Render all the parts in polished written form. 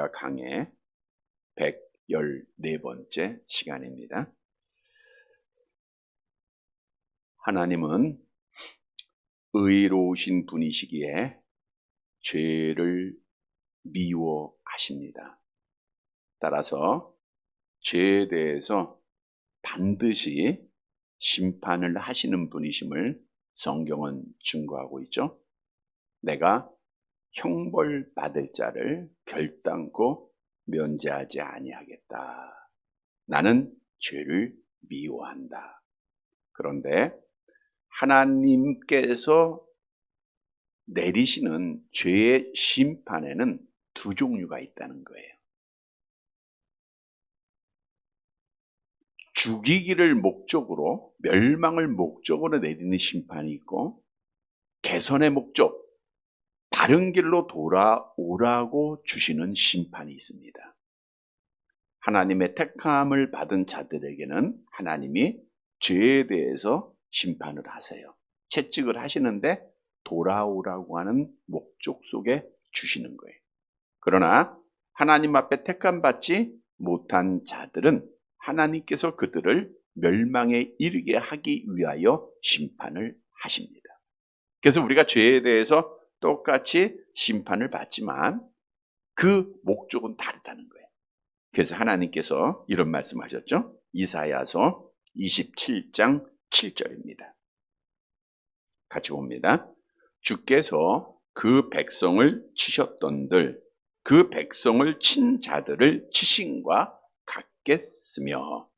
이사야 강의 114번째 시간입니다. 하나님은 의로우신 분이시기에 죄를 미워하십니다. 따라서 죄에 대해서 반드시 심판을 하시는 분이심을 성경은 증거하고 있죠. 내가 형벌받을 자를 결단코 면제하지 아니하겠다. 나는 죄를 미워한다. 그런데 하나님께서 내리시는 죄의 심판에는 두 종류가 있다는 거예요. 죽이기를 목적으로, 멸망을 목적으로 내리는 심판이 있고, 개선의 목적, 바른 길로 돌아오라고 주시는 심판이 있습니다. 하나님의 택함을 받은 자들에게는 하나님이 죄에 대해서 심판을 하세요. 채찍을 하시는데 돌아오라고 하는 목적 속에 주시는 거예요. 그러나 하나님 앞에 택함받지 못한 자들은 하나님께서 그들을 멸망에 이르게 하기 위하여 심판을 하십니다. 그래서 우리가 죄에 대해서 똑같이 심판을 받지만 그 목적은 다르다는 거예요. 그래서 하나님께서 이런 말씀하셨죠. 이사야서 27장 7절입니다. 같이 봅니다. 주께서 그 백성을 치셨던들 그 백성을 친 자들을 치심과 같겠으며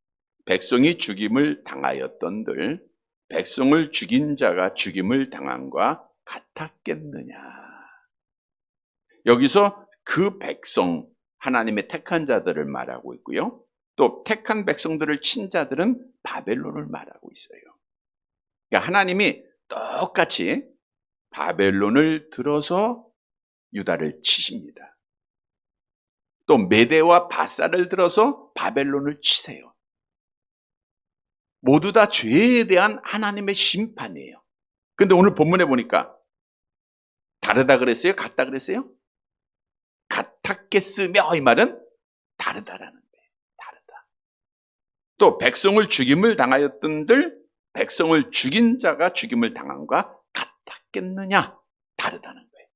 백성이 죽임을 당하였던들 백성을 죽인 자가 죽임을 당함과 같았겠느냐. 여기서 그 백성, 하나님의 택한 자들을 말하고 있고요. 또 택한 백성들을 친 자들은 바벨론을 말하고 있어요. 그러니까 하나님이 똑같이 바벨론을 들어서 유다를 치십니다. 또 메대와 바사를 들어서 바벨론을 치세요. 모두 다 죄에 대한 하나님의 심판이에요. 근데 오늘 본문에 보니까 다르다 그랬어요? 같다 그랬어요? 같았겠으며 이 말은 다르다라는 거예요. 다르다. 또 백성을 죽임을 당하였던들 백성을 죽인 자가 죽임을 당함과 같았겠느냐? 다르다는 거예요.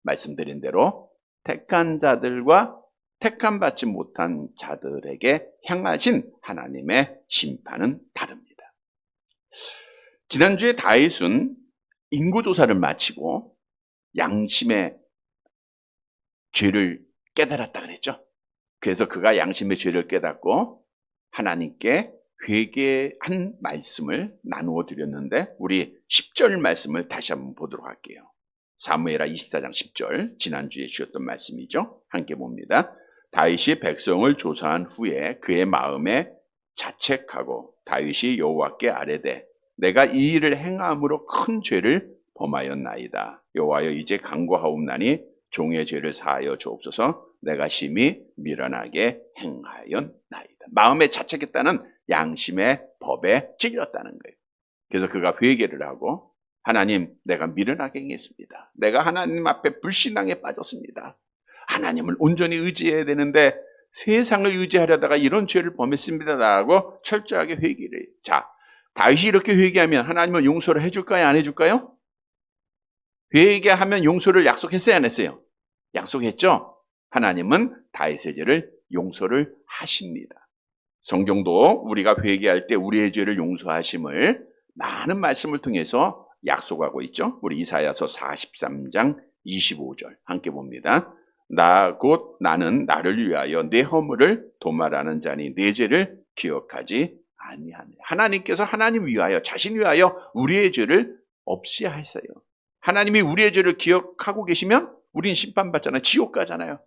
말씀드린 대로 택한 자들과 택함받지 못한 자들에게 향하신 하나님의 심판은 다릅니다. 지난주에 다윗은 인구조사를 마치고 양심의 죄를 깨달았다 그랬죠. 그래서 그가 양심의 죄를 깨닫고 하나님께 회개한 말씀을 나누어 드렸는데 우리 10절 말씀을 다시 한번 보도록 할게요. 사무엘하 24장 10절 지난주에 주셨던 말씀이죠. 함께 봅니다. 다윗이 백성을 조사한 후에 그의 마음에 자책하고 다윗이 여호와께 아뢰되 내가 이 일을 행함으로 큰 죄를 범하였나이다. 여호와여 이제 간구하옵나니 종의 죄를 사하여 주옵소서. 내가 심히 미련하게 행하였나이다. 마음에 자책했다는 양심의 법에 찔렸다는 거예요. 그래서 그가 회개를 하고 하나님 내가 미련하게 행했습니다. 내가 하나님 앞에 불신앙에 빠졌습니다. 하나님을 온전히 의지해야 되는데 세상을 의지하려다가 이런 죄를 범했습니다라고 철저하게 회개를 해요. 자, 다윗이 이렇게 회개하면 하나님은 용서를 해줄까요? 안 해줄까요? 회개하면 용서를 약속했어요? 안 했어요? 약속했죠? 하나님은 다윗의 죄를 용서를 하십니다. 성경도 우리가 회개할 때 우리의 죄를 용서하심을 많은 말씀을 통해서 약속하고 있죠. 우리 이사야서 43장 25절 함께 봅니다. 나 곧 나는 나를 위하여 내 허물을 도말하는 자니 내 죄를 기억하지 아니하네. 하나님께서 하나님 위하여 자신 위하여 우리의 죄를 없이 하세요. 하나님이 우리의 죄를 기억하고 계시면 우린 심판받잖아요. 지옥 가잖아요.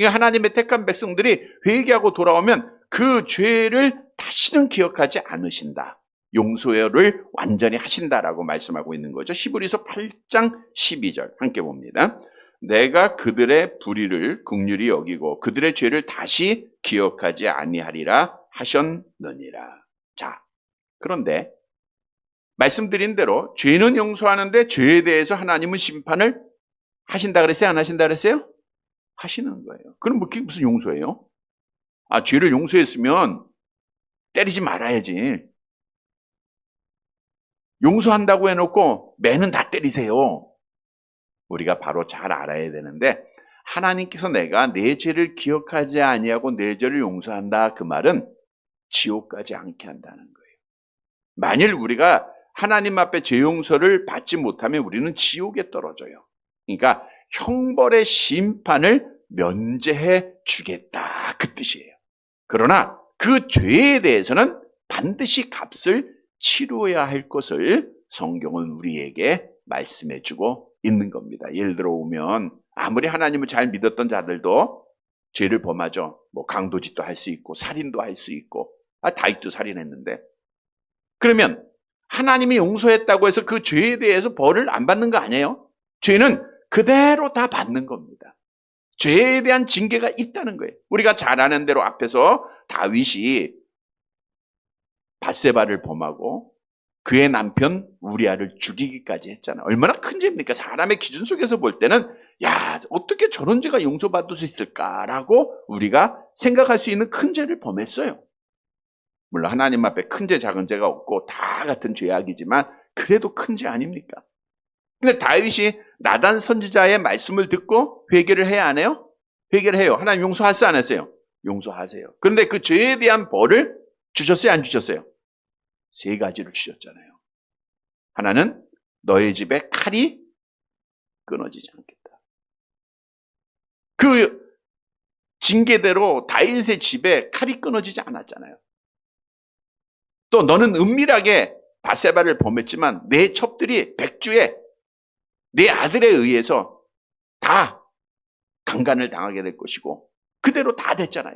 하나님의 택한 백성들이 회개하고 돌아오면 그 죄를 다시는 기억하지 않으신다. 용서를 완전히 하신다라고 말씀하고 있는 거죠. 히브리서 8장 12절 함께 봅니다. 내가 그들의 불의를 긍휼히 여기고 그들의 죄를 다시 기억하지 아니하리라 하셨느니라. 자, 그런데 말씀드린 대로 죄는 용서하는데 죄에 대해서 하나님은 심판을 하신다 그랬어요? 안 하신다 그랬어요? 하시는 거예요. 그럼 그게 무슨 용서예요? 죄를 용서했으면 때리지 말아야지. 용서한다고 해놓고 매는 다 때리세요. 우리가 바로 잘 알아야 되는데, 하나님께서 내가 내 죄를 기억하지 아니하고 내 죄를 용서한다, 그 말은 지옥 가지 않게 한다는 거예요. 만일 우리가 하나님 앞에 죄 용서를 받지 못하면 우리는 지옥에 떨어져요. 그러니까 형벌의 심판을 면제해 주겠다, 그 뜻이에요. 그러나 그 죄에 대해서는 반드시 값을 치러야 할 것을 성경은 우리에게 말씀해 주고 있는 겁니다. 예를 들어 보면 아무리 하나님을 잘 믿었던 자들도 죄를 범하죠. 강도짓도 할 수 있고 살인도 할 수 있고, 다윗도 살인했는데, 그러면 하나님이 용서했다고 해서 그 죄에 대해서 벌을 안 받는 거 아니에요? 죄는 그대로 다 받는 겁니다. 죄에 대한 징계가 있다는 거예요. 우리가 잘 아는 대로 앞에서 다윗이 밧세바를 범하고 그의 남편 우리아를 죽이기까지 했잖아요. 얼마나 큰 죄입니까? 사람의 기준 속에서 볼 때는 어떻게 저런 죄가 용서받을 수 있을까라고 우리가 생각할 수 있는 큰 죄를 범했어요. 물론 하나님 앞에 큰 죄 작은 죄가 없고 다 같은 죄악이지만 그래도 큰 죄 아닙니까? 근데 다윗이 나단 선지자의 말씀을 듣고 회개를 해야 안 해요? 회개를 해요. 하나님 용서하세요, 안 했어요? 용서하세요. 그런데 그 죄에 대한 벌을 주셨어요, 안 주셨어요? 3가지를 주셨잖아요. 하나는 너의 집에 칼이 끊어지지 않겠다. 그 징계대로 다윗의 집에 칼이 끊어지지 않았잖아요. 또 너는 은밀하게 밧세바를 범했지만 내 첩들이 백주에 내 아들에 의해서 다 강간을 당하게 될 것이고, 그대로 다 됐잖아요.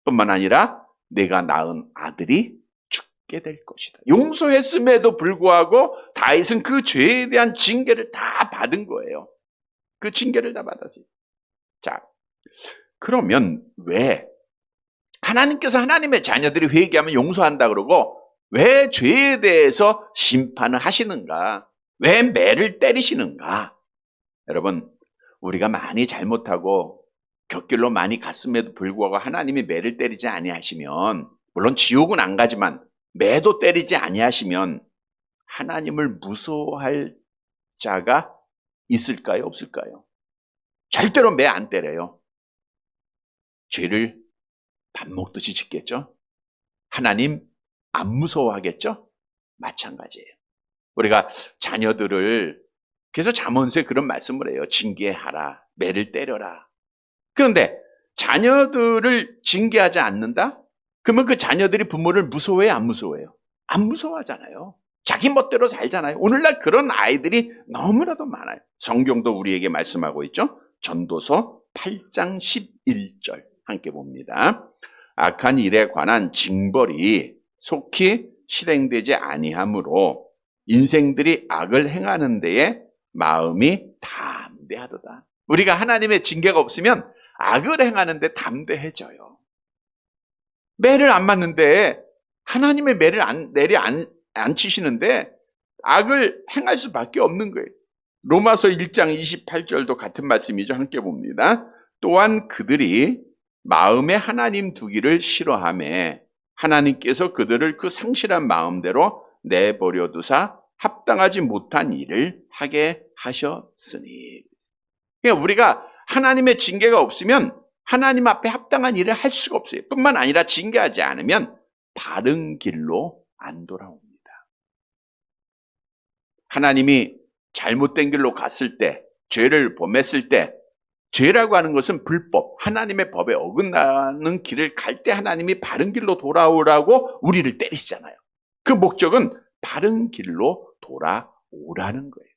뿐만 아니라 내가 낳은 아들이 죽게 될 것이다. 용서했음에도 불구하고 다윗은 그 죄에 대한 징계를 다 받은 거예요. 그 징계를 다 받았어요. 자, 그러면 왜 하나님께서 하나님의 자녀들이 회개하면 용서한다 그러고 왜 죄에 대해서 심판을 하시는가? 왜 매를 때리시는가? 여러분, 우리가 많이 잘못하고 곁길로 많이 갔음에도 불구하고 하나님이 매를 때리지 아니하시면, 물론 지옥은 안 가지만 매도 때리지 아니하시면 하나님을 무서워할 자가 있을까요? 없을까요? 절대로 매 안 때려요. 죄를 밥 먹듯이 짓겠죠? 하나님 안 무서워하겠죠? 마찬가지예요. 우리가 자녀들을, 그래서 잠언서에 그런 말씀을 해요. 징계하라, 매를 때려라. 그런데 자녀들을 징계하지 않는다? 그러면 그 자녀들이 부모를 무서워해요, 안 무서워해요? 안 무서워하잖아요. 자기 멋대로 살잖아요. 오늘날 그런 아이들이 너무나도 많아요. 성경도 우리에게 말씀하고 있죠. 전도서 8장 11절 함께 봅니다. 악한 일에 관한 징벌이 속히 실행되지 아니하므로 인생들이 악을 행하는 데에 마음이 담대하도다. 우리가 하나님의 징계가 없으면 악을 행하는 데 담대해져요. 매를 안 맞는데, 하나님의 매를 안 치시는데 악을 행할 수밖에 없는 거예요. 로마서 1장 28절도 같은 말씀이죠. 함께 봅니다. 또한 그들이 마음에 하나님 두기를 싫어하며 하나님께서 그들을 그 상실한 마음대로 내버려 두사 합당하지 못한 일을 하게 하셨으니. 그러니까 우리가 하나님의 징계가 없으면 하나님 앞에 합당한 일을 할 수가 없어요. 뿐만 아니라 징계하지 않으면 바른 길로 안 돌아옵니다. 하나님이 잘못된 길로 갔을 때, 죄를 범했을 때, 죄라고 하는 것은 불법, 하나님의 법에 어긋나는 길을 갈 때 하나님이 바른 길로 돌아오라고 우리를 때리시잖아요. 그 목적은 바른 길로 돌아오라는 거예요.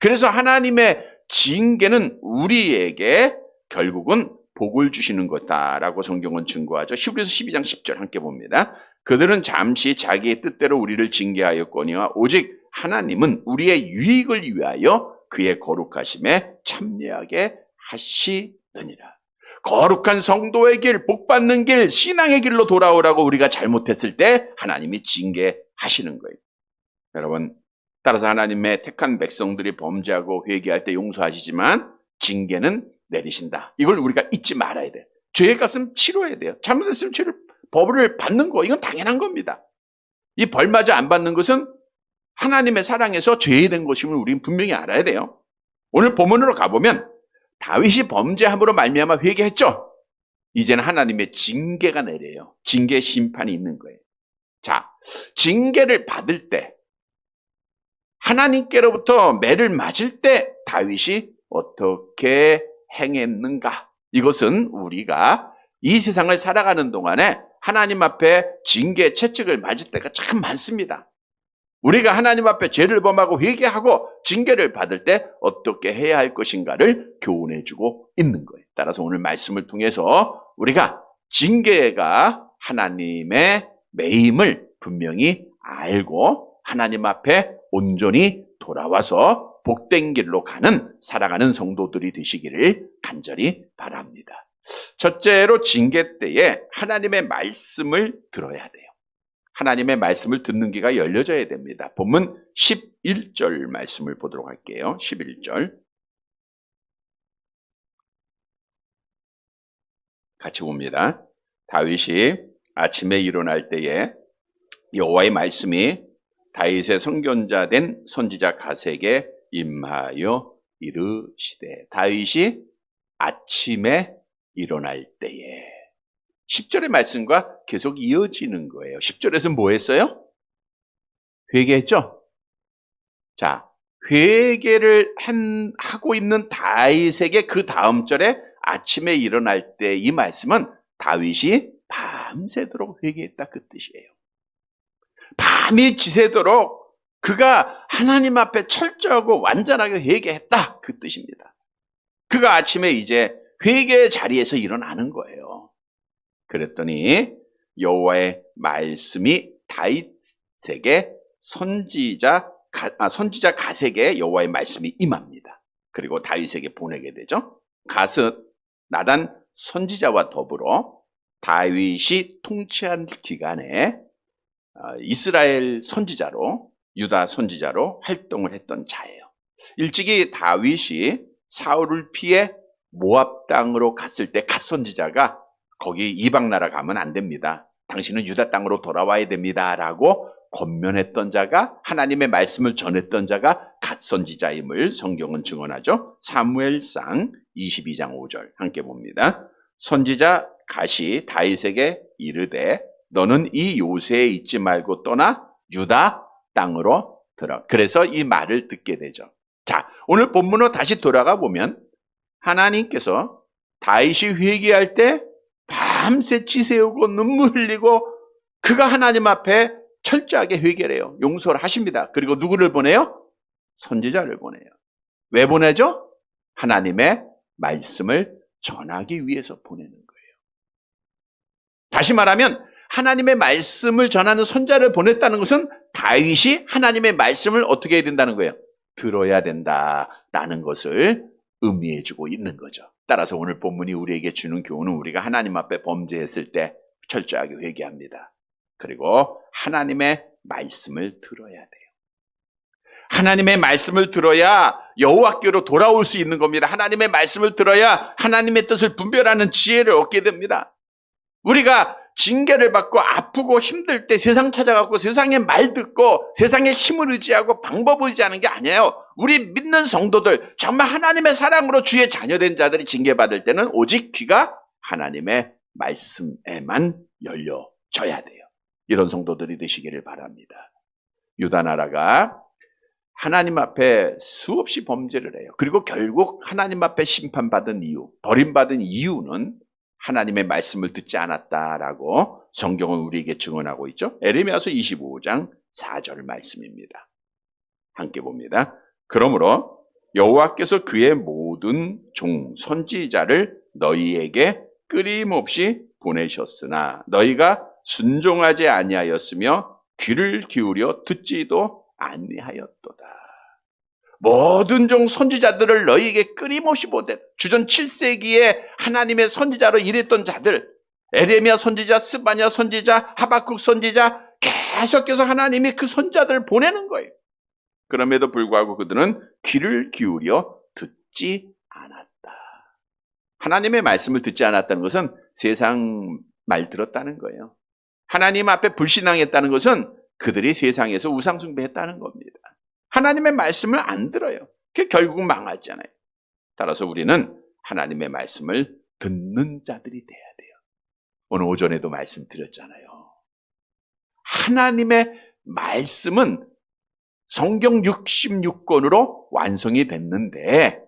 그래서 하나님의 징계는 우리에게 결국은 복을 주시는 거다라고 성경은 증거하죠. 히브리서 12장 10절 함께 봅니다. 그들은 잠시 자기의 뜻대로 우리를 징계하였거니와 오직 하나님은 우리의 유익을 위하여 그의 거룩하심에 참여하게 하시느니라. 거룩한 성도의 길, 복받는 길, 신앙의 길로 돌아오라고 우리가 잘못했을 때 하나님이 징계하시는 거예요. 여러분, 따라서 하나님의 택한 백성들이 범죄하고 회개할 때 용서하시지만 징계는 내리신다. 이걸 우리가 잊지 말아야 돼요. 죄의 값은 치러야 돼요. 잘못했으면 죄를 벌을 받는 거, 이건 당연한 겁니다. 이 벌마저 안 받는 것은 하나님의 사랑에서 죄된 것임을 우리는 분명히 알아야 돼요. 오늘 본문으로 가보면 다윗이 범죄함으로 말미암아 회개했죠. 이제는 하나님의 징계가 내려요. 징계 심판이 있는 거예요. 자, 징계를 받을 때, 하나님께로부터 매를 맞을 때 다윗이 어떻게 행했는가? 이것은 우리가 이 세상을 살아가는 동안에 하나님 앞에 징계, 채찍을 맞을 때가 참 많습니다. 우리가 하나님 앞에 죄를 범하고 회개하고 징계를 받을 때 어떻게 해야 할 것인가를 교훈해주고 있는 거예요. 따라서 오늘 말씀을 통해서 우리가 징계가 하나님의 매임을 분명히 알고 하나님 앞에 온전히 돌아와서 복된 길로 살아가는 성도들이 되시기를 간절히 바랍니다. 첫째로 징계 때에 하나님의 말씀을 들어야 돼요. 하나님의 말씀을 듣는 귀가 열려져야 됩니다. 본문 11절 말씀을 보도록 할게요. 11절. 같이 봅니다. 다윗이 아침에 일어날 때에 여호와의 말씀이 다윗의 선견자 된 선지자 갓에게 임하여 이르시되. 다윗이 아침에 일어날 때에. 10절의 말씀과 계속 이어지는 거예요. 10절에서 뭐 했어요? 회개했죠? 자, 회개를 하고 있는 다윗에게 그 다음 절에 아침에 일어날 때 이 말씀은 다윗이 밤새도록 회개했다 그 뜻이에요. 밤이 지새도록 그가 하나님 앞에 철저하고 완전하게 회개했다 그 뜻입니다. 그가 아침에 이제 회개의 자리에서 일어나는 거예요. 그랬더니 여호와의 말씀이 다윗에게 선지자 갓에게 여호와의 말씀이 임합니다. 그리고 다윗에게 보내게 되죠. 갓은 나단 선지자와 더불어 다윗이 통치한 기간에 이스라엘 선지자로, 유다 선지자로 활동을 했던 자예요. 일찍이 다윗이 사울을 피해 모압 땅으로 갔을 때 갓 선지자가 거기 이방 나라 가면 안 됩니다. 당신은 유다 땅으로 돌아와야 됩니다. 라고 권면했던 자가, 하나님의 말씀을 전했던 자가 갓 선지자임을 성경은 증언하죠. 사무엘상 22장 5절 함께 봅니다. 선지자 갓이 다윗에게 이르되 너는 이 요새에 있지 말고 떠나 유다 땅으로 들어. 그래서 이 말을 듣게 되죠. 자, 오늘 본문으로 다시 돌아가 보면 하나님께서 다윗이 회개할 때 밤새 지새우고 눈물 흘리고 그가 하나님 앞에 철저하게 회개를 해요. 용서를 하십니다. 그리고 누구를 보내요? 선지자를 보내요. 왜 보내죠? 하나님의 말씀을 전하기 위해서 보내는 거예요. 다시 말하면 하나님의 말씀을 전하는 선자를 보냈다는 것은 다윗이 하나님의 말씀을 어떻게 해야 된다는 거예요? 들어야 된다라는 것을 의미해주고 있는 거죠. 따라서 오늘 본문이 우리에게 주는 교훈은 우리가 하나님 앞에 범죄했을 때 철저하게 회개합니다. 그리고 하나님의 말씀을 들어야 돼요. 하나님의 말씀을 들어야 여호와께로 돌아올 수 있는 겁니다. 하나님의 말씀을 들어야 하나님의 뜻을 분별하는 지혜를 얻게 됩니다. 우리가 징계를 받고 아프고 힘들 때 세상 찾아가고 세상의 말 듣고 세상의 힘을 의지하고 방법을 의지하는 게 아니에요. 우리 믿는 성도들, 정말 하나님의 사랑으로 주의 자녀된 자들이 징계받을 때는 오직 귀가 하나님의 말씀에만 열려져야 돼요. 이런 성도들이 되시기를 바랍니다. 유다 나라가 하나님 앞에 수없이 범죄를 해요. 그리고 결국 하나님 앞에 심판받은 이유, 버림받은 이유는 하나님의 말씀을 듣지 않았다라고 성경은 우리에게 증언하고 있죠. 에레미야서 25장 4절 말씀입니다. 함께 봅니다. 그러므로 여호와께서 그의 모든 종 선지자를 너희에게 끊임없이 보내셨으나 너희가 순종하지 아니하였으며 귀를 기울여 듣지도 아니하였도다. 모든 종 선지자들을 너희에게 끊임없이 보내. 주전 7세기에 하나님의 선지자로 일했던 자들, 에레미야 선지자, 스바냐 선지자, 하박국 선지자, 계속해서 하나님이 그 선지자들을 보내는 거예요. 그럼에도 불구하고 그들은 귀를 기울여 듣지 않았다. 하나님의 말씀을 듣지 않았다는 것은 세상 말 들었다는 거예요. 하나님 앞에 불신앙했다는 것은 그들이 세상에서 우상숭배했다는 겁니다. 하나님의 말씀을 안 들어요. 그게 결국 망하잖아요. 따라서 우리는 하나님의 말씀을 듣는 자들이 돼야 돼요. 오늘 오전에도 말씀드렸잖아요. 하나님의 말씀은 성경 66권으로 완성이 됐는데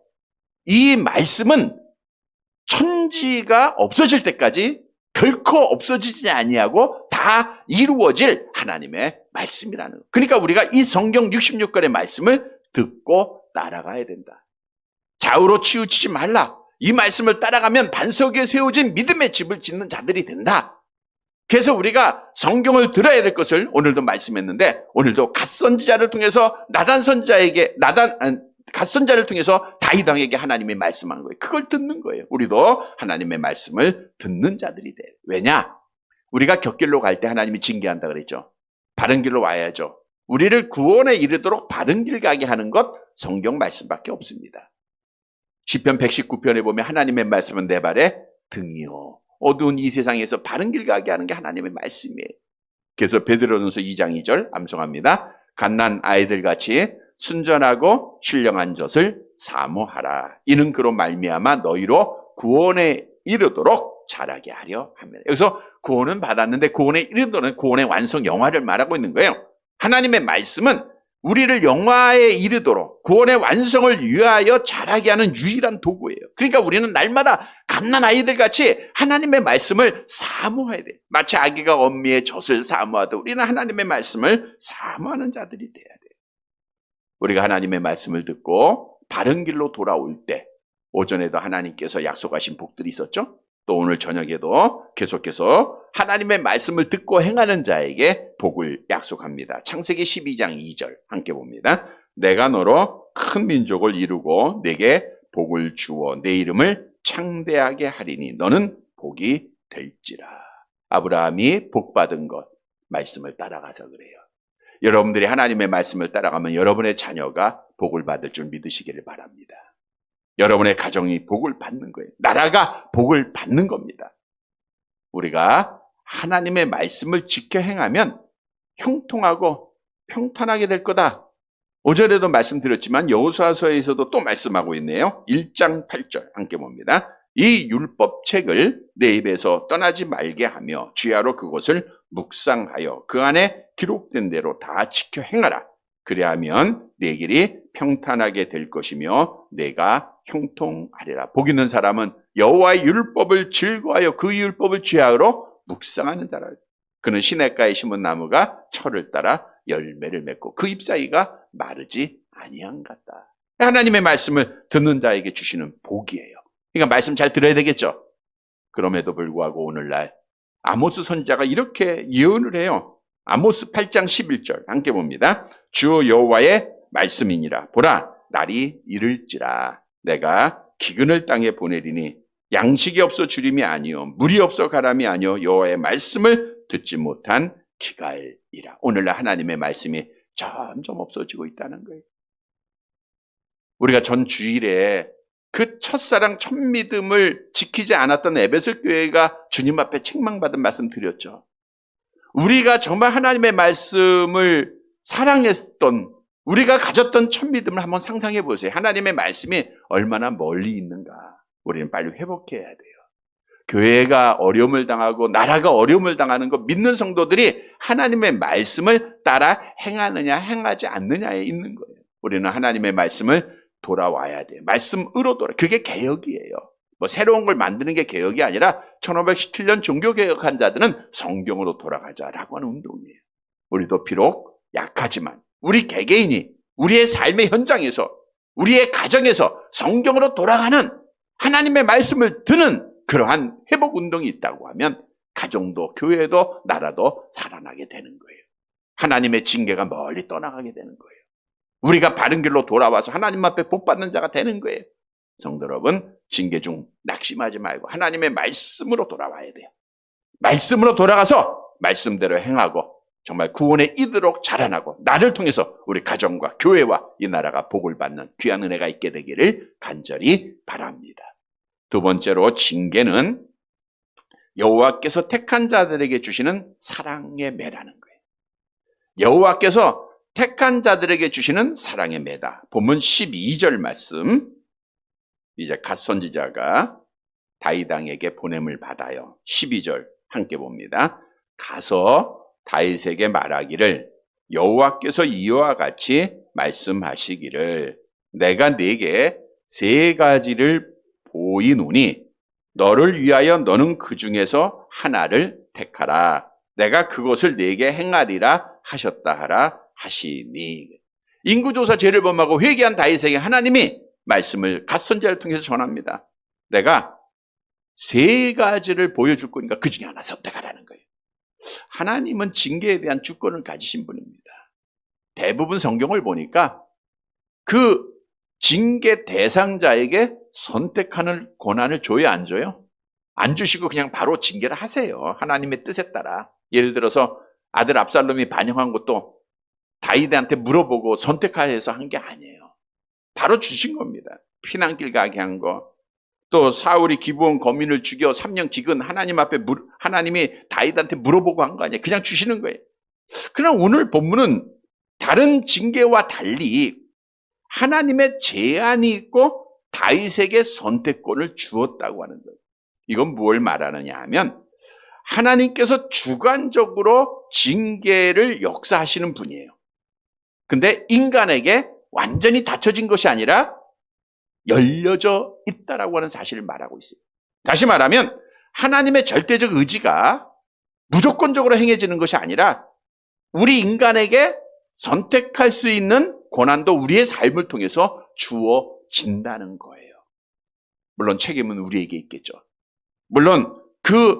이 말씀은 천지가 없어질 때까지 결코 없어지지 아니하고 다 이루어질 하나님의 말씀이라는 거예요. 그러니까 우리가 이 성경 66권의 말씀을 듣고 따라가야 된다. 좌우로 치우치지 말라. 이 말씀을 따라가면 반석 위에 세워진 믿음의 집을 짓는 자들이 된다. 그래서 우리가 성경을 들어야 될 것을 오늘도 말씀했는데 오늘도 갓선지자를 통해서 갓선자를 통해서 다윗 왕에게 하나님이 말씀한 거예요. 그걸 듣는 거예요. 우리도 하나님의 말씀을 듣는 자들이 돼요. 왜냐? 우리가 곁길로 갈 때 하나님이 징계한다 그랬죠. 바른 길로 와야죠. 우리를 구원에 이르도록 바른 길 가게 하는 것 성경 말씀밖에 없습니다. 시편 119편에 보면 하나님의 말씀은 내 발에 등이요 어두운 이 세상에서 바른 길 가게 하는 게 하나님의 말씀이에요. 그래서 베드로전서 2장 2절 암송합니다. 갓난 아이들같이 순전하고 신령한 젖을 사모하라. 이는 그로 말미암아 너희로 구원에 이르도록 자라게 하려 합니다. 여기서 구원은 받았는데 구원에 이르도록 구원의 완성 영화를 말하고 있는 거예요. 하나님의 말씀은 우리를 영화에 이르도록 구원의 완성을 위하여 자라게 하는 유일한 도구예요. 그러니까 우리는 날마다 갓난 아이들같이 하나님의 말씀을 사모해야 돼요. 마치 아기가 엄미의 젖을 사모하듯 우리는 하나님의 말씀을 사모하는 자들이 돼야 돼요. 우리가 하나님의 말씀을 듣고 바른 길로 돌아올 때 오전에도 하나님께서 약속하신 복들이 있었죠. 또 오늘 저녁에도 계속해서 하나님의 말씀을 듣고 행하는 자에게 복을 약속합니다. 창세기 12장 2절 함께 봅니다. 내가 너로 큰 민족을 이루고 내게 복을 주어 내 이름을 창대하게 하리니 너는 복이 될지라. 아브라함이 복받은 것 말씀을 따라가서 그래요. 여러분들이 하나님의 말씀을 따라가면 여러분의 자녀가 복을 받을 줄 믿으시기를 바랍니다. 여러분의 가정이 복을 받는 거예요. 나라가 복을 받는 겁니다. 우리가 하나님의 말씀을 지켜 행하면 형통하고 평탄하게 될 거다. 오전에도 말씀드렸지만 여호수아서에서도 또 말씀하고 있네요. 1장 8절 함께 봅니다. 이 율법책을 내 입에서 떠나지 말게 하며 주야로 그것을 묵상하여 그 안에 기록된 대로 다 지켜 행하라. 그리하면 내 길이 평탄하게 될 것이며 내가 형통하리라. 복 있는 사람은 여호와의 율법을 즐거워하여 그 율법을 죄하로 묵상하는 자라. 그는 시냇가에 심은 나무가 철을 따라 열매를 맺고 그 잎사귀가 마르지 아니한 같다. 하나님의 말씀을 듣는 자에게 주시는 복이에요. 그러니까 말씀 잘 들어야 되겠죠. 그럼에도 불구하고 오늘날 아모스 선지자가 이렇게 예언을 해요. 아모스 8장 11절 함께 봅니다. 주 여호와의 말씀이니라. 보라 날이 이를지라. 내가 기근을 땅에 보내리니 양식이 없어 주림이 아니요 물이 없어 가람이 아니요 여호와의 말씀을 듣지 못한 기갈이라. 오늘날 하나님의 말씀이 점점 없어지고 있다는 거예요. 우리가 전 주일에 그 첫사랑 첫 믿음을 지키지 않았던 에베소 교회가 주님 앞에 책망받은 말씀 드렸죠. 우리가 정말 하나님의 말씀을 사랑했던 우리가 가졌던 첫 믿음을 한번 상상해 보세요. 하나님의 말씀이 얼마나 멀리 있는가. 우리는 빨리 회복해야 돼요. 교회가 어려움을 당하고 나라가 어려움을 당하는 거 믿는 성도들이 하나님의 말씀을 따라 행하느냐 행하지 않느냐에 있는 거예요. 우리는 하나님의 말씀을 돌아와야 돼요. 말씀으로 돌아. 그게 개혁이에요. 뭐 새로운 걸 만드는 게 개혁이 아니라 1517년 종교개혁한 자들은 성경으로 돌아가자라고 하는 운동이에요. 우리도 비록 약하지만 우리 개개인이 우리의 삶의 현장에서 우리의 가정에서 성경으로 돌아가는 하나님의 말씀을 듣는 그러한 회복 운동이 있다고 하면 가정도 교회도 나라도 살아나게 되는 거예요. 하나님의 징계가 멀리 떠나가게 되는 거예요. 우리가 바른 길로 돌아와서 하나님 앞에 복받는 자가 되는 거예요. 성도 여러분, 징계 중 낙심하지 말고 하나님의 말씀으로 돌아와야 돼요. 말씀으로 돌아가서 말씀대로 행하고 정말 구원에 이르도록 자라나고 나를 통해서 우리 가정과 교회와 이 나라가 복을 받는 귀한 은혜가 있게 되기를 간절히 바랍니다. 두 번째로 징계는 여호와께서 택한 자들에게 주시는 사랑의 매라는 거예요. 여호와께서 택한 자들에게 주시는 사랑의 매다. 본문 12절 말씀, 이제 갓 선지자가 다윗 왕에게 보냄을 받아요. 12절 함께 봅니다. 가서 다윗에게 말하기를 여호와께서 이와 같이 말씀하시기를 내가 네게 세 가지를 보이노니 너를 위하여 너는 그 중에서 하나를 택하라. 내가 그것을 네게 행하리라 하셨다 하라 하시니. 인구조사 죄를 범하고 회개한 다윗에게 하나님이 말씀을 갓 선지자를 통해서 전합니다. 내가 세 가지를 보여줄 거니까 그 중에 하나 선택하라는 거예요. 하나님은 징계에 대한 주권을 가지신 분입니다. 대부분 성경을 보니까 그 징계 대상자에게 선택하는 권한을 줘요, 안 줘요? 안 주시고 그냥 바로 징계를 하세요. 하나님의 뜻에 따라. 예를 들어서 아들 압살롬이 반역한 것도 다윗한테 물어보고 선택하여서 한 게 아니에요. 바로 주신 겁니다. 피난길 가게 한 거. 또 사울이 기브온 거민을 죽여 3년 기근 하나님 앞에 하나님이 다윗한테 물어보고 한 거 아니에요. 그냥 주시는 거예요. 그러나 오늘 본문은 다른 징계와 달리 하나님의 제한이 있고 다윗에게 선택권을 주었다고 하는 거예요. 이건 무엇을 말하느냐 하면 하나님께서 주관적으로 징계를 역사하시는 분이에요. 근데 인간에게 완전히 닫혀진 것이 아니라 열려져 있다라고 하는 사실을 말하고 있어요. 다시 말하면 하나님의 절대적 의지가 무조건적으로 행해지는 것이 아니라 우리 인간에게 선택할 수 있는 고난도 우리의 삶을 통해서 주어진다는 거예요. 물론 책임은 우리에게 있겠죠. 물론 그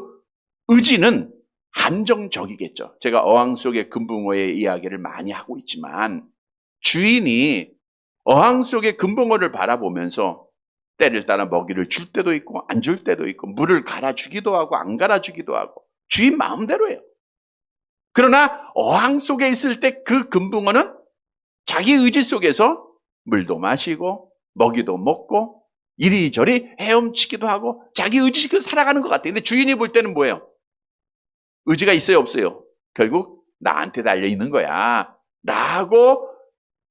의지는 한정적이겠죠. 제가 어항 속의 금붕어의 이야기를 많이 하고 있지만 주인이 어항 속의 금붕어를 바라보면서 때를 따라 먹이를 줄 때도 있고 안 줄 때도 있고 물을 갈아주기도 하고 안 갈아주기도 하고 주인 마음대로예요. 그러나 어항 속에 있을 때 그 금붕어는 자기 의지 속에서 물도 마시고 먹이도 먹고 이리저리 헤엄치기도 하고 자기 의지식으로 살아가는 것 같아요. 근데 주인이 볼 때는 뭐예요? 의지가 있어요, 없어요? 결국 나한테 달려있는 거야 라고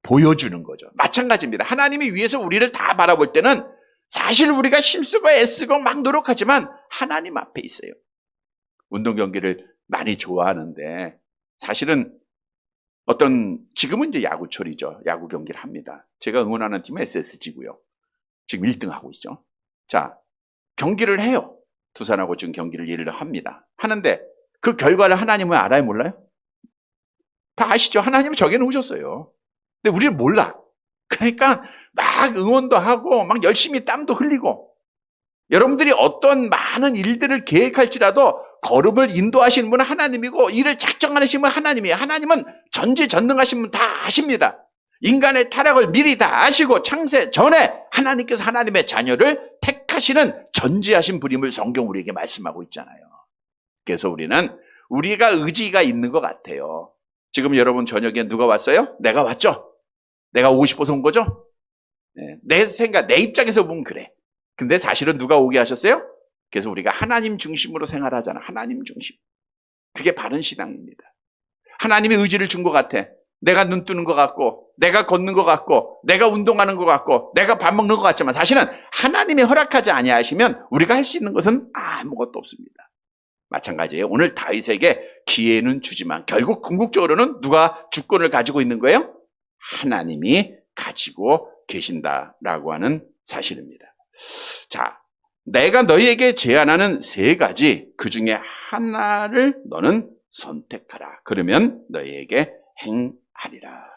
보여주는 거죠. 마찬가지입니다. 하나님이 위에서 우리를 다 바라볼 때는 사실 우리가 힘쓰고 애쓰고 막 노력하지만 하나님 앞에 있어요. 운동 경기를 많이 좋아하는데 사실은 지금은 이제 야구철이죠. 야구 경기를 합니다. 제가 응원하는 팀은 SSG고요. 지금 1등 하고 있죠. 자, 경기를 해요. 두산하고 지금 경기를 예를 합니다. 하는데 그 결과를 하나님은 알아요, 몰라요? 다 아시죠? 하나님은 정해놓으셨어요. 근데 우리는 몰라. 그러니까 막 응원도 하고 막 열심히 땀도 흘리고 여러분들이 어떤 많은 일들을 계획할지라도 걸음을 인도하시는 분은 하나님이고 일을 작정하시는 분은 하나님이에요. 하나님은 전지전능하신 분 다 아십니다. 인간의 타락을 미리 다 아시고 창세 전에 하나님께서 하나님의 자녀를 택하시는 전지하신 분임을 성경 우리에게 말씀하고 있잖아요. 그래서 우리는 우리가 의지가 있는 것 같아요. 지금 여러분 저녁에 누가 왔어요? 내가 왔죠? 내가 오고 싶어서 온 거죠? 내 생각, 내 입장에서 보면 그래. 근데 사실은 누가 오게 하셨어요? 그래서 우리가 하나님 중심으로 생활하잖아. 하나님 중심. 그게 바른 신앙입니다. 하나님의 의지를 준 것 같아. 내가 눈 뜨는 것 같고 내가 걷는 것 같고 내가 운동하는 것 같고 내가 밥 먹는 것 같지만 사실은 하나님이 허락하지 아니하시면 우리가 할 수 있는 것은 아무것도 없습니다. 마찬가지예요. 오늘 다윗에게 기회는 주지만 결국 궁극적으로는 누가 주권을 가지고 있는 거예요? 하나님이 가지고 계신다라고 하는 사실입니다. 자, 내가 너희에게 제안하는 세 가지 그 중에 하나를 너는 선택하라. 그러면 너희에게 행하리라.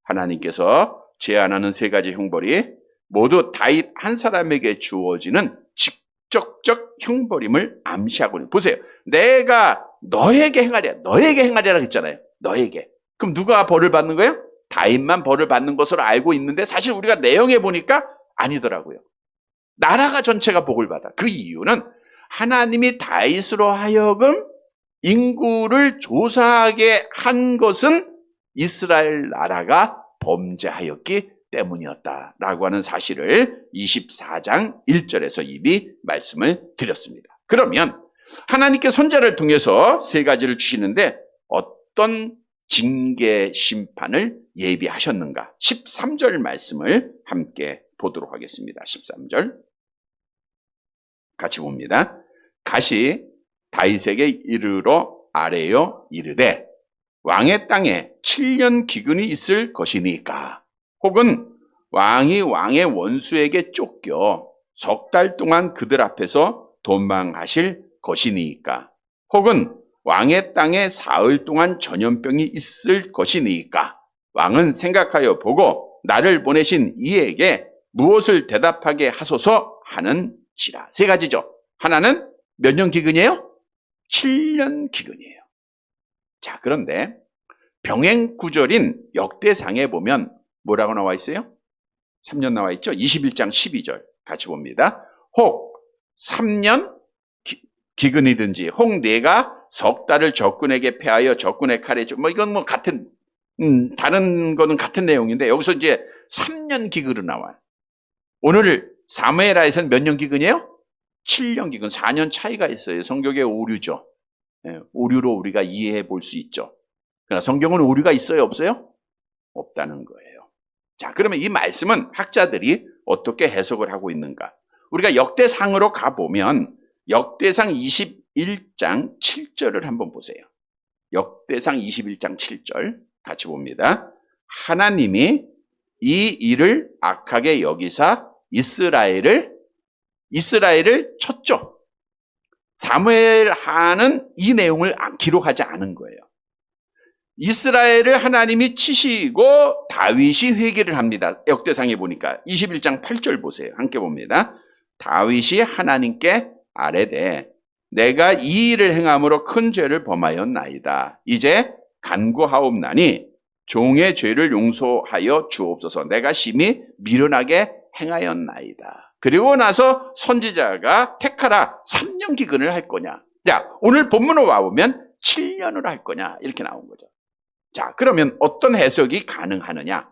하나님께서 제안하는 세 가지 형벌이 모두 다윗 한 사람에게 주어지는 직접적 형벌임을 암시하고 있는. 보세요. 내가 너에게 행하리라. 너에게 행하리라 했잖아요. 너에게. 그럼 누가 벌을 받는 거예요? 다윗만 벌을 받는 것으로 알고 있는데 사실 우리가 내용에 보니까 아니더라고요. 나라가 전체가 복을 받아. 그 이유는 하나님이 다윗으로 하여금 인구를 조사하게 한 것은 이스라엘 나라가 범죄하였기 때문이었다라고 하는 사실을 24장 1절에서 이미 말씀을 드렸습니다. 그러면 하나님께 선지자를 통해서 세 가지를 주시는데 어떤 징계 심판을 예비하셨는가? 13절 말씀을 함께 보도록 하겠습니다. 13절 같이 봅니다. 가시 다윗에게 이르러 아뢰어 이르되 왕의 땅에 7년 기근이 있을 것이니까, 혹은 왕이 왕의 원수에게 쫓겨 석 달 동안 그들 앞에서 도망하실 것이니까, 혹은 왕의 땅에 사흘 동안 전염병이 있을 것이니까, 왕은 생각하여 보고 나를 보내신 이에게 무엇을 대답하게 하소서 하는지라. 세 가지죠. 하나는 몇 년 기근이에요? 7년 기근이에요. 자, 그런데 병행 구절인 역대상에 보면 뭐라고 나와 있어요? 3년 나와 있죠? 21장 12절 같이 봅니다. 혹 3년 기근이든지, 혹 내가 석 달을 적군에게 패하여 적군의 칼에 이건 뭐 같은 다른 거는 같은 내용인데 여기서 이제 3년 기근으로 나와요. 오늘 사무엘하에서는 몇 년 기근이에요? 7년 기근, 4년 차이가 있어요. 성경의 오류죠. 오류로 우리가 이해해 볼 수 있죠. 그러나 성경은 오류가 있어요, 없어요? 없다는 거예요. 자, 그러면 이 말씀은 학자들이 어떻게 해석을 하고 있는가? 우리가 역대상으로 가보면 역대상 21장 7절을 한번 보세요. 역대상 21장 7절 같이 봅니다. 하나님이 이 일을 악하게 여기사 이스라엘을 쳤죠. 사무엘하는 이 내용을 기록하지 않은 거예요. 이스라엘을 하나님이 치시고 다윗이 회개를 합니다. 역대상에 보니까 21장 8절 보세요. 함께 봅니다. 다윗이 하나님께 아뢰되 내가 이 일을 행함으로 큰 죄를 범하였나이다. 이제 간구하옵나니 종의 죄를 용서하여 주옵소서. 내가 심히 미련하게 행하였나이다. 그리고 나서 선지자가 택하라, 3년 기근을 할 거냐. 자, 오늘 본문으로 와보면 7년으로 할 거냐, 이렇게 나온 거죠. 자, 그러면 어떤 해석이 가능하느냐?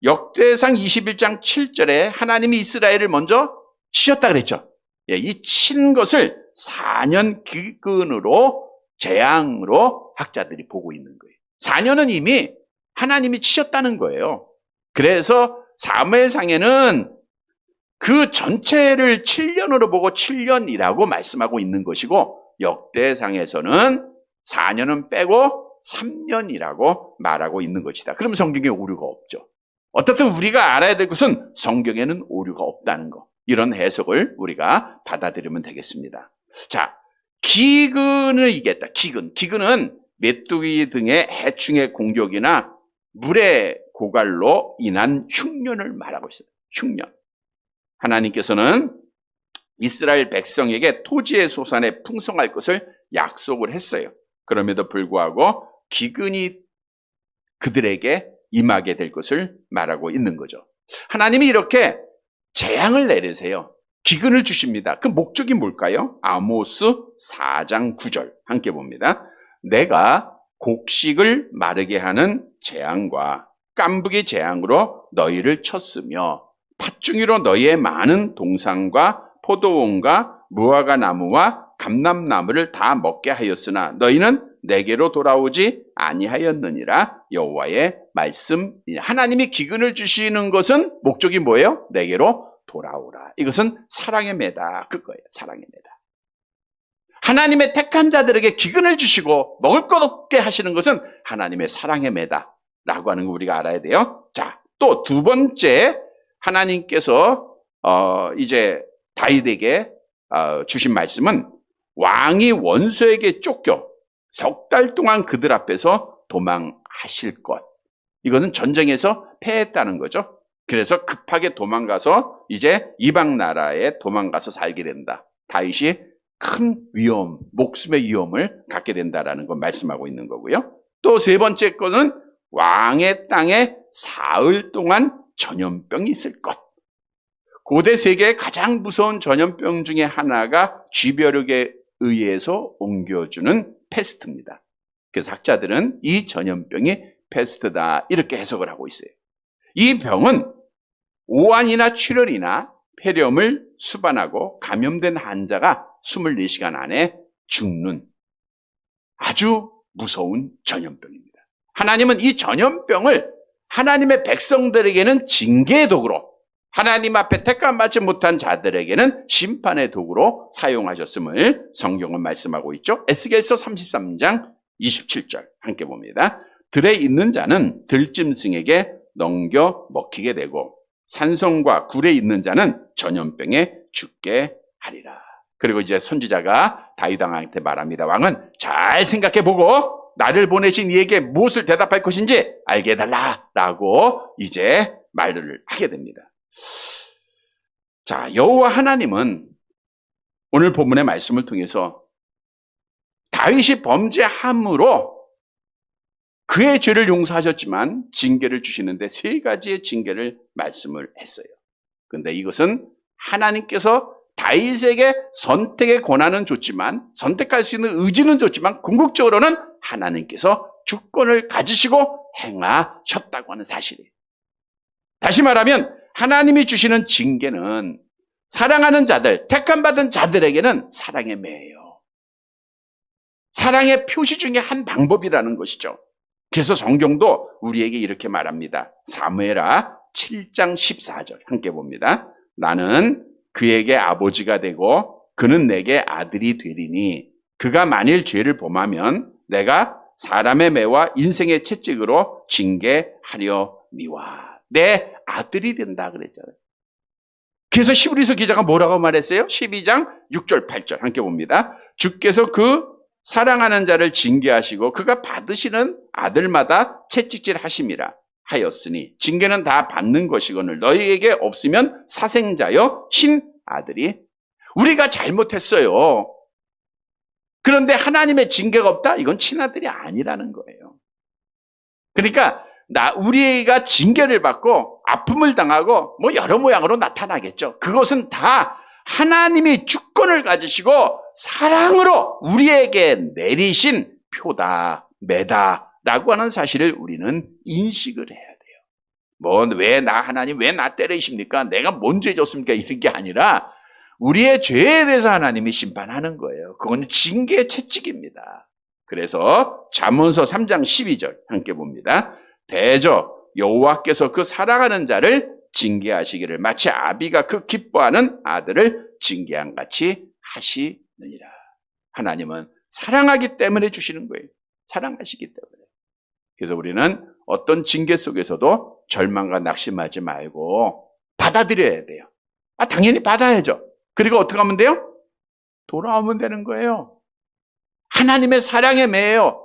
역대상 21장 7절에 하나님이 이스라엘을 먼저 치셨다 그랬죠. 이 친 것을 4년 기근으로, 재앙으로 학자들이 보고 있는 거예요. 4년은 이미 하나님이 치셨다는 거예요. 그래서 사무엘상에는 그 전체를 7년으로 보고 7년이라고 말씀하고 있는 것이고, 역대상에서는 4년은 빼고 3년이라고 말하고 있는 것이다. 그럼 성경에 오류가 없죠. 어떻든 우리가 알아야 될 것은 성경에는 오류가 없다는 것. 이런 해석을 우리가 받아들이면 되겠습니다. 자, 기근을 이겼다. 기근은 메뚜기 등의 해충의 공격이나 물의 고갈로 인한 흉년을 말하고 있어요. 흉년. 하나님께서는 이스라엘 백성에게 토지의 소산에 풍성할 것을 약속을 했어요. 그럼에도 불구하고 기근이 그들에게 임하게 될 것을 말하고 있는 거죠. 하나님이 이렇게 재앙을 내리세요. 기근을 주십니다. 그 목적이 뭘까요? 아모스 4장 9절 함께 봅니다. 내가 곡식을 마르게 하는 재앙과 깐부기 재앙으로 너희를 쳤으며 팥중이로 너희의 많은 동산과 포도원과 무화과 나무와 감람나무를 다 먹게 하였으나 너희는 내게로 돌아오지 아니하였느니라. 여호와의 말씀. 하나님이 기근을 주시는 것은 목적이 뭐예요? 내게로 돌아오라. 이것은 사랑의 매다, 그거예요. 사랑의 매다. 하나님의 택한 자들에게 기근을 주시고 먹을 것 없게 하시는 것은 하나님의 사랑의 매다라고 하는 거 우리가 알아야 돼요. 자, 또 두 번째, 하나님께서 이제 다윗에게 주신 말씀은 왕이 원수에게 쫓겨 석 달 동안 그들 앞에서 도망하실 것. 이거는 전쟁에서 패했다는 거죠. 그래서 급하게 도망가서 이제 이방 나라에 도망가서 살게 된다. 다윗이 큰 위험, 목숨의 위험을 갖게 된다라는 걸 말씀하고 있는 거고요. 또 세 번째 거는 왕의 땅에 사흘 동안 전염병이 있을 것. 고대 세계의 가장 무서운 전염병 중에 하나가 쥐벼룩에 의해서 옮겨주는 패스트입니다. 그래서 학자들은 이 전염병이 패스트다, 이렇게 해석을 하고 있어요. 이 병은 오한이나 출혈이나 폐렴을 수반하고 감염된 환자가 24시간 안에 죽는 아주 무서운 전염병입니다. 하나님은 이 전염병을 하나님의 백성들에게는 징계의 도구로, 하나님 앞에 택함받지 못한 자들에게는 심판의 도구로 사용하셨음을 성경은 말씀하고 있죠. 에스겔서 33장 27절 함께 봅니다. 들에 있는 자는 들짐승에게 넘겨 먹히게 되고 산성과 굴에 있는 자는 전염병에 죽게 하리라. 그리고 이제 선지자가 다윗 왕한테 말합니다. 왕은 잘 생각해보고 나를 보내신 이에게 무엇을 대답할 것인지 알게 해달라라고 이제 말을 하게 됩니다. 자, 여호와 하나님은 오늘 본문의 말씀을 통해서 다윗이 범죄함으로 그의 죄를 용서하셨지만 징계를 주시는데 3가지의 징계를 말씀을 했어요. 그런데 이것은 하나님께서 다윗에게 선택의 권한은 줬지만, 선택할 수 있는 의지는 줬지만 궁극적으로는 하나님께서 주권을 가지시고 행하셨다고 하는 사실이에요. 다시 말하면 하나님이 주시는 징계는 사랑하는 자들, 택함받은 자들에게는 사랑의 매예요. 사랑의 표시 중에 한 방법이라는 것이죠. 그래서 성경도 우리에게 이렇게 말합니다. 사무엘하 7장 14절 함께 봅니다. 나는 그에게 아버지가 되고 그는 내게 아들이 되리니 그가 만일 죄를 범하면 내가 사람의 매와 인생의 채찍으로 징계하려니와. 내 아들이 된다 그랬잖아요. 그래서 히브리서 기자가 뭐라고 말했어요? 12장 6절 8절 함께 봅니다. 주께서 그 사랑하는 자를 징계하시고 그가 받으시는 아들마다 채찍질 하심이라 하였으니 징계는 다 받는 것이거늘 너희에게 없으면 사생자여 친아들이. 우리가 잘못했어요. 그런데 하나님의 징계가 없다? 이건 친아들이 아니라는 거예요. 그러니까 우리가 징계를 받고 아픔을 당하고 뭐 여러 모양으로 나타나겠죠. 그것은 다 하나님이 주권을 가지시고 사랑으로 우리에게 내리신 표다, 매다라고 하는 사실을 우리는 인식을 해야 돼요. 왜 하나님 왜 나 때리십니까? 내가 뭔 죄 졌습니까? 이런 게 아니라 우리의 죄에 대해서 하나님이 심판하는 거예요. 그건 징계의 채찍입니다. 그래서 잠언서 3장 12절 함께 봅니다. 대저 여호와께서 그 사랑하는 자를 징계하시기를 마치 아비가 그 기뻐하는 아들을 징계한 같이 하시느니라. 하나님은 사랑하기 때문에 주시는 거예요. 사랑하시기 때문에. 그래서 우리는 어떤 징계 속에서도 절망과 낙심하지 말고 받아들여야 돼요. 당연히 받아야죠. 그리고 어떻게 하면 돼요? 돌아오면 되는 거예요. 하나님의 사랑에 매여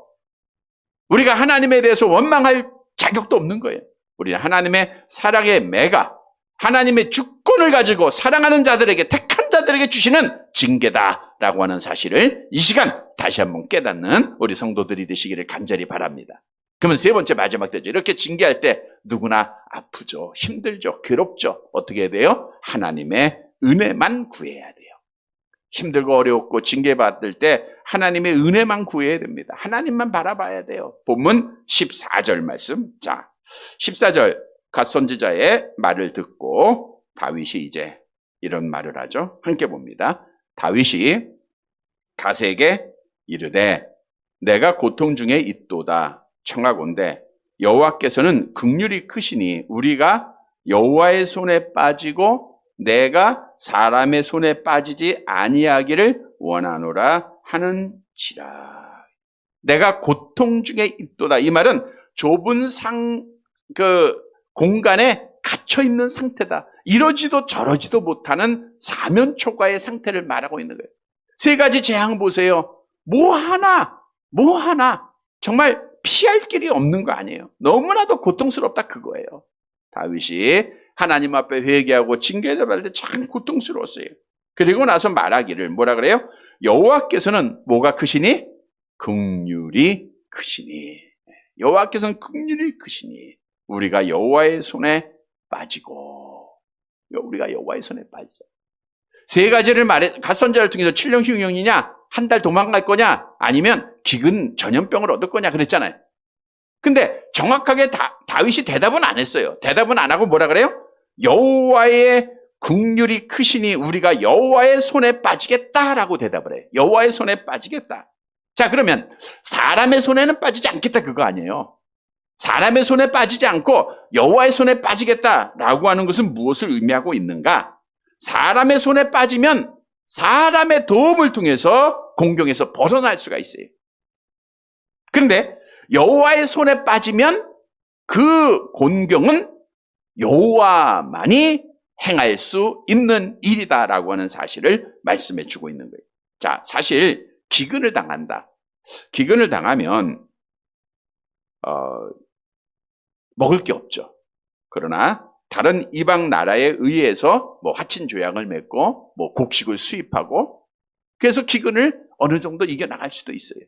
우리가 하나님에 대해서 원망할 자격도 없는 거예요. 우리는 하나님의 사랑의 매가 하나님의 주권을 가지고 사랑하는 자들에게, 택한 자들에게 주시는 징계다라고 하는 사실을 이 시간 다시 한번 깨닫는 우리 성도들이 되시기를 간절히 바랍니다. 그러면 3번째 마지막 되죠. 이렇게 징계할 때 누구나 아프죠. 힘들죠. 괴롭죠. 어떻게 해야 돼요? 하나님의 은혜만 구해야 돼요. 힘들고 어렵고 징계받을 때 하나님의 은혜만 구해야 됩니다. 하나님만 바라봐야 돼요. 본문 14절 말씀. 자, 14절 갓 선지자의 말을 듣고 다윗이 이제 이런 말을 하죠. 함께 봅니다. 다윗이 갓에게 이르되 내가 고통 중에 있도다 청하건대 여호와께서는 긍휼이 크시니 우리가 여호와의 손에 빠지고 내가 사람의 손에 빠지지 아니하기를 원하노라 하는지라. 내가 고통 중에 있도다. 이 말은 좁은 공간에 갇혀 있는 상태다. 이러지도 저러지도 못하는 사면초가의 상태를 말하고 있는 거예요. 3가지 재앙 보세요. 뭐 하나 정말 피할 길이 없는 거 아니에요. 너무나도 고통스럽다 그거예요. 다윗이 하나님 앞에 회개하고 징계를 받을 때 참 고통스러웠어요. 그리고 나서 말하기를 뭐라 그래요? 여호와께서는 뭐가 크시니? 긍휼이 크시니. 여호와께서는 긍휼이 크시니 우리가 여호와의 손에 빠지고 우리가 여호와의 손에 빠지자. 3가지를 말해. 갓선자를 통해서 7년 휴영이냐? 한 달 도망갈 거냐? 아니면 기근 전염병을 얻을 거냐? 그랬잖아요. 근데 정확하게 다윗이 대답은 안 했어요. 대답은 안 하고 뭐라 그래요? 여호와의 긍휼이 크시니 우리가 여호와의 손에 빠지겠다라고 대답을 해요. 여호와의 손에 빠지겠다. 자, 그러면 사람의 손에는 빠지지 않겠다 그거 아니에요. 사람의 손에 빠지지 않고 여호와의 손에 빠지겠다라고 하는 것은 무엇을 의미하고 있는가? 사람의 손에 빠지면 사람의 도움을 통해서 공경에서 벗어날 수가 있어요. 그런데 여호와의 손에 빠지면 그 곤경은 여호와만이 행할 수 있는 일이다라고 하는 사실을 말씀해 주고 있는 거예요. 자, 사실 기근을 당한다. 기근을 당하면 먹을 게 없죠. 그러나 다른 이방 나라에 의해서 뭐 화친 조약을 맺고 뭐 곡식을 수입하고 그래서 기근을 어느 정도 이겨나갈 수도 있어요.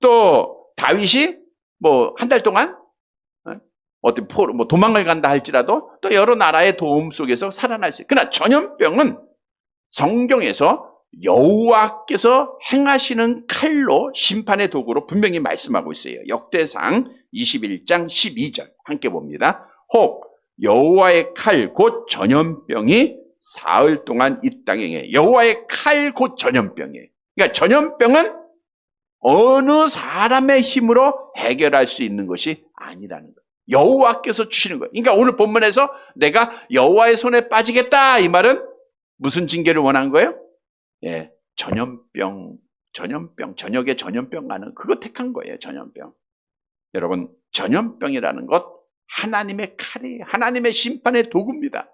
또 다윗이 뭐 한 달 동안 어떤 뭐 도망을 간다 할지라도 또 여러 나라의 도움 속에서 살아날 수 있어요. 그러나 전염병은 성경에서 여호와께서 행하시는 칼로 심판의 도구로 분명히 말씀하고 있어요. 역대상 21장 12절 함께 봅니다. 혹 여호와의 칼 곧 전염병이 사흘 동안 이 땅에 행해. 여호와의 칼 곧 전염병이에요. 그러니까 전염병은 어느 사람의 힘으로 해결할 수 있는 것이 아니라는 거예요. 여호와께서 주시는 거예요. 그러니까 오늘 본문에서 내가 여호와의 손에 빠지겠다 이 말은 무슨 징계를 원한 거예요? 예, 전염병, 저녁에 전염병 가는 그거 택한 거예요. 전염병. 여러분, 전염병이라는 것 하나님의 칼이에요. 하나님의 심판의 도구입니다.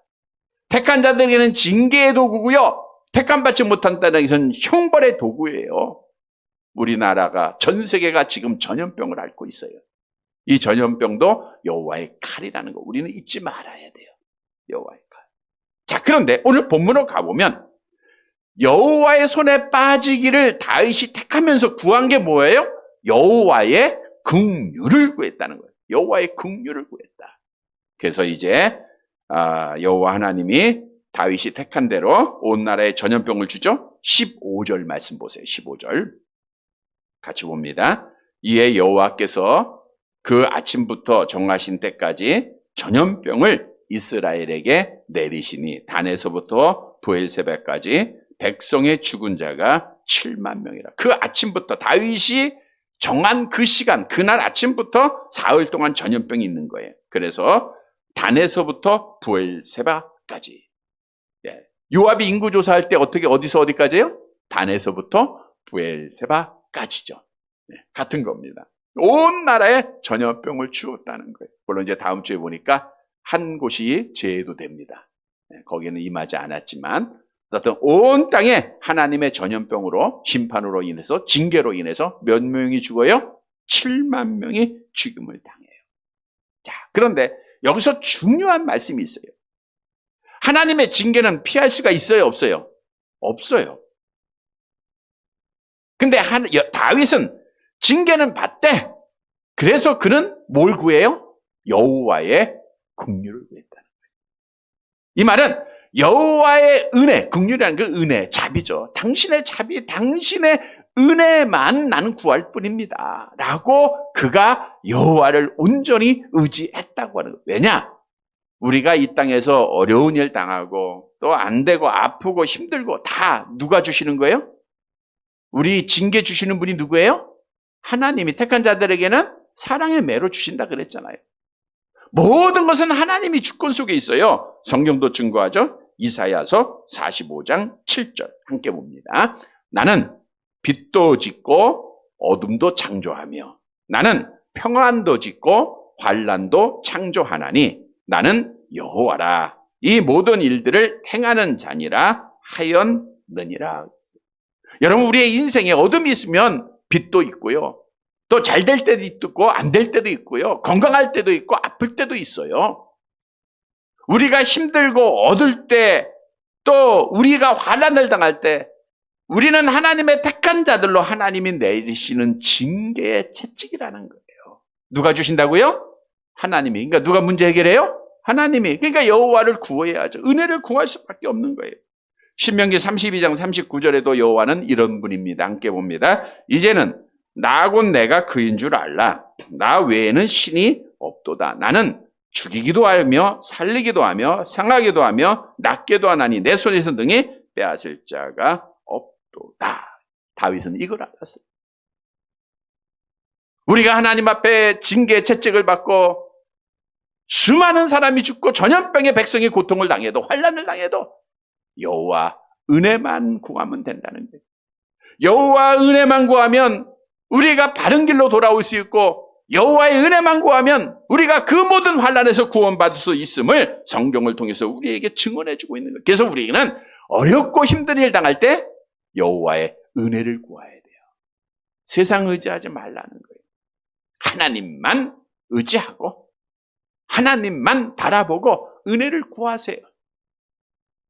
택한 자들에게는 징계의 도구고요. 택함받지 못한다는 것은 형벌의 도구예요. 우리나라가 전 세계가 지금 전염병을 앓고 있어요. 이 전염병도 여호와의 칼이라는 거 우리는 잊지 말아야 돼요. 여호와의 칼. 자, 그런데 오늘 본문으로 가보면 여호와의 손에 빠지기를 다윗이 택하면서 구한 게 뭐예요? 여호와의 긍휼을 구했다는 거예요. 여호와의 긍휼을 구했다. 그래서 이제 여호와 하나님이 다윗이 택한 대로 온 나라에 전염병을 주죠. 15절 말씀 보세요. 15절 같이 봅니다. 이에 여호와께서 그 아침부터 정하신 때까지 전염병을 이스라엘에게 내리시니 단에서부터 브엘세바까지 백성의 죽은 자가 7만 명이라. 그 아침부터 다윗이 정한 그 시간, 그날 아침부터 사흘 동안 전염병이 있는 거예요. 그래서 단에서부터 브엘세바까지. 예. 요압이 인구 조사할 때 어디서 어디까지요? 단에서부터 브엘세바까지죠. 예. 같은 겁니다. 온 나라에 전염병을 주었다는 거예요. 물론 이제 다음 주에 보니까 한 곳이 제외도 됩니다. 예. 거기는 임하지 않았지만 어떤 온 땅에 하나님의 전염병으로 심판으로 인해서 징계로 인해서 몇 명이 죽어요? 7만 명이 죽임을 당해요. 자, 그런데 여기서 중요한 말씀이 있어요. 하나님의 징계는 피할 수가 있어요, 없어요? 없어요. 근데 다윗은 징계는 받되 그래서 그는 뭘 구해요? 여호와의 긍휼을 구했다는 거예요. 이 말은 여호와의 은혜, 긍휼이라는 그 은혜, 자비죠. 당신의 자비, 당신의 은혜만 나는 구할 뿐입니다. 라고 그가 여호와를 온전히 의지했다고 하는 거예요. 왜냐? 우리가 이 땅에서 어려운 일 당하고 또 안 되고 아프고 힘들고 다 누가 주시는 거예요? 우리 징계 주시는 분이 누구예요? 하나님이 택한 자들에게는 사랑의 매로 주신다 그랬잖아요. 모든 것은 하나님이 주권 속에 있어요. 성경도 증거하죠. 이사야서 45장 7절 함께 봅니다. 나는 빛도 짓고 어둠도 창조하며 나는 평안도 짓고 환난도 창조하나니 나는 여호와라. 이 모든 일들을 행하는 자니라 하였느니라. 여러분, 우리의 인생에 어둠이 있으면 빛도 있고요. 또 잘 될 때도 있고 안 될 때도 있고요. 건강할 때도 있고 아플 때도 있어요. 우리가 힘들고 얻을 때 또 우리가 환난을 당할 때 우리는 하나님의 택한 자들로 하나님이 내리시는 징계의 채찍이라는 거예요. 누가 주신다고요? 하나님이. 그러니까 누가 문제 해결해요? 하나님이. 그러니까 여호와를 구해야죠. 은혜를 구할 수밖에 없는 거예요. 신명기 32장 39절에도 여호와는 이런 분입니다. 함께 봅니다. 이제는 나 곧 내가 그인 줄 알라. 나 외에는 신이 없도다. 나는 죽이기도 하며 살리기도 하며 상하기도 하며 낫게도 하나니 내 손에서 등이 빼앗을 자가 없도다. 다윗은 이걸 알았어요. 우리가 하나님 앞에 징계 채찍을 받고 수많은 사람이 죽고 전염병의 백성이 고통을 당해도 환난을 당해도 여호와 은혜만 구하면 된다는 거예요. 여호와 은혜만 구하면 우리가 바른 길로 돌아올 수 있고 여호와의 은혜만 구하면 우리가 그 모든 환난에서 구원받을 수 있음을 성경을 통해서 우리에게 증언해주고 있는 거예요. 그래서 우리는 어렵고 힘든 일 당할 때 여호와의 은혜를 구해야 돼요. 세상 의지하지 말라는 거예요. 하나님만 의지하고 하나님만 바라보고 은혜를 구하세요.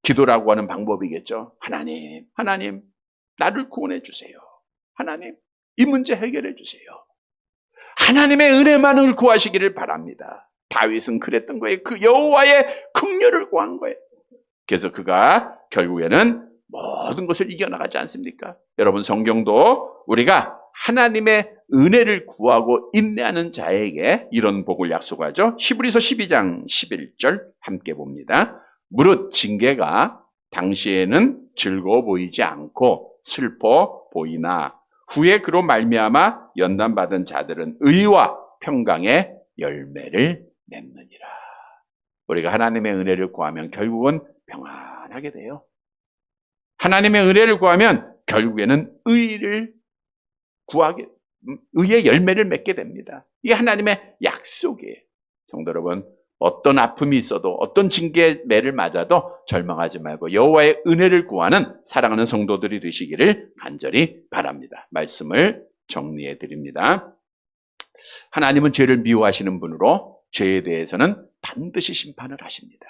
기도라고 하는 방법이겠죠. 하나님, 나를 구원해 주세요. 하나님, 이 문제 해결해 주세요. 하나님의 은혜만을 구하시기를 바랍니다. 다윗은 그랬던 거예요. 그 여호와의 긍휼을 구한 거예요. 그래서 그가 결국에는 모든 것을 이겨나가지 않습니까? 여러분, 성경도 우리가 하나님의 은혜를 구하고 인내하는 자에게 이런 복을 약속하죠. 히브리서 12장 11절 함께 봅니다. 무릇 징계가 당시에는 즐거워 보이지 않고 슬퍼 보이나 후에 그로 말미암아 연단받은 자들은 의와 평강의 열매를 맺느니라. 우리가 하나님의 은혜를 구하면 결국은 평안하게 돼요. 하나님의 은혜를 구하면 결국에는 의의 열매를 맺게 됩니다. 이게 하나님의 약속이에요. 성도 여러분, 어떤 아픔이 있어도 어떤 징계의 매를 맞아도 절망하지 말고 여호와의 은혜를 구하는 사랑하는 성도들이 되시기를 간절히 바랍니다. 말씀을 정리해 드립니다. 하나님은 죄를 미워하시는 분으로 죄에 대해서는 반드시 심판을 하십니다.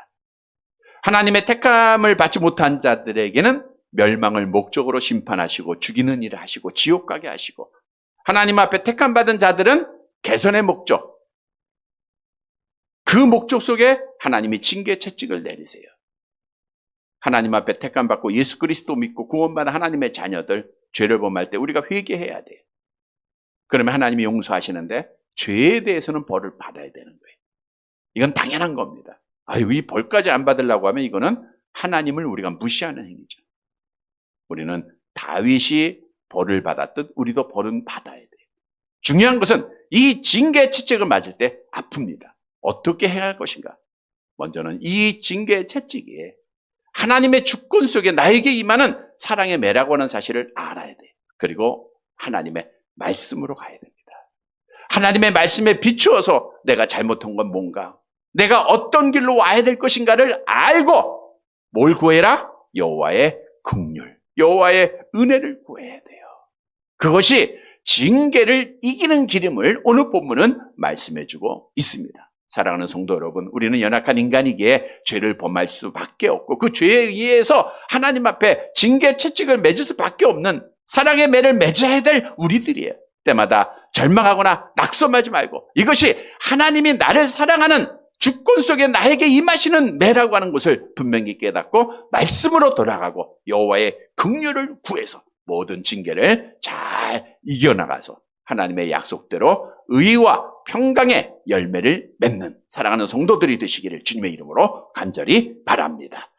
하나님의 택함을 받지 못한 자들에게는 멸망을 목적으로 심판하시고 죽이는 일을 하시고 지옥 가게 하시고, 하나님 앞에 택함받은 자들은 개선의 목적, 그 목적 속에 하나님이 징계 채찍을 내리세요. 하나님 앞에 택함받고 예수 그리스도 믿고 구원받은 하나님의 자녀들, 죄를 범할 때 우리가 회개해야 돼요. 그러면 하나님이 용서하시는데 죄에 대해서는 벌을 받아야 되는 거예요. 이건 당연한 겁니다. 이 벌까지 안 받으려고 하면 이거는 하나님을 우리가 무시하는 행위죠. 우리는 다윗이 벌을 받았듯 우리도 벌은 받아야 돼요. 중요한 것은 이 징계 채찍을 맞을 때 아픕니다. 어떻게 해야 할 것인가? 먼저는 이 징계 채찍이 하나님의 주권 속에 나에게 임하는 사랑의 매라고 하는 사실을 알아야 돼요. 그리고 하나님의 말씀으로 가야 됩니다. 하나님의 말씀에 비추어서 내가 잘못한 건 뭔가, 내가 어떤 길로 와야 될 것인가를 알고 뭘 구해라? 여호와의 긍휼, 여호와의 은혜를 구해야 돼요. 그것이 징계를 이기는 길임을 오늘 본문은 말씀해주고 있습니다. 사랑하는 성도 여러분, 우리는 연약한 인간이기에 죄를 범할 수밖에 없고 그 죄에 의해서 하나님 앞에 징계 채찍을 맺을 수밖에 없는 사랑의 매를 맺어야 될 우리들이에요. 때마다 절망하거나 낙심하지 말고 이것이 하나님이 나를 사랑하는 주권 속에 나에게 임하시는 매라고 하는 것을 분명히 깨닫고 말씀으로 돌아가고 여호와의 긍휼을 구해서 모든 징계를 잘 이겨나가서 하나님의 약속대로 의와 평강의 열매를 맺는 사랑하는 성도들이 되시기를 주님의 이름으로 간절히 바랍니다.